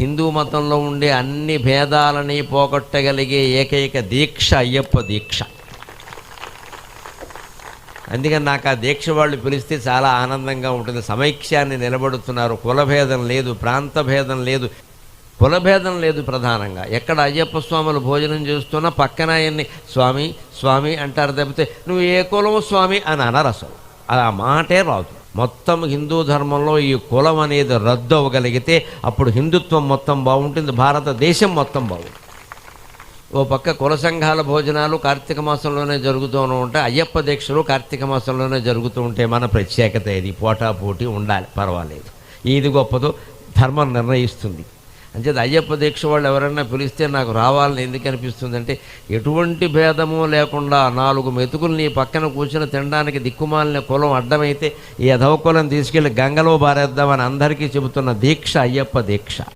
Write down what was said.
హిందూ మతంలో ఉండే అన్ని భేదాలని పోగొట్టగలిగే ఏకైక దీక్ష అయ్యప్ప దీక్ష. అందుకని నాకు ఆ దీక్ష వాళ్ళు పిలిస్తే చాలా ఆనందంగా ఉంటుంది. సమైక్యాన్ని నిలబడుతున్నారు. కులభేదం లేదు, ప్రాంత భేదం లేదు, కులభేదం లేదు. ప్రధానంగా ఎక్కడ అయ్యప్ప స్వాములు భోజనం చేస్తున్నా పక్కన ఆయన్ని స్వామి స్వామి అంటారు తప్పితే నువ్వు ఏ కులం స్వామి అని అనరు. అసలు ఆ మాటే రాదు. మొత్తం హిందూ ధర్మంలో ఈ కులం అనేది రద్దు అవ్వగలిగితే అప్పుడు హిందుత్వం మొత్తం బాగుంటుంది, భారతదేశం మొత్తం బాగుంటుంది. ఓ పక్క కుల సంఘాల భోజనాలు కార్తీక మాసంలోనే జరుగుతూ ఉంటాయి, అయ్యప్ప దీక్షలు కార్తీక మాసంలోనే జరుగుతూ ఉంటాయి. మన ప్రత్యేకత ఇది. పోటాపోటీ ఉండాలి, పర్వాలేదు. ఏది గొప్పదో ధర్మం నిర్ణయిస్తుంది. అంచేది అయ్యప్ప దీక్ష వాళ్ళు ఎవరైనా పిలిస్తే నాకు రావాలని ఎందుకు అనిపిస్తుంది అంటే, ఎటువంటి భేదము లేకుండా 4 మెతుకులు నీ పక్కన కూర్చుని తినడానికి దిక్కుమాలిన కులం అడ్డమైతే ఈ అధవ కులం తీసుకెళ్ళి గంగలో బారేద్దామని అందరికీ చెబుతున్న దీక్ష అయ్యప్ప దీక్ష.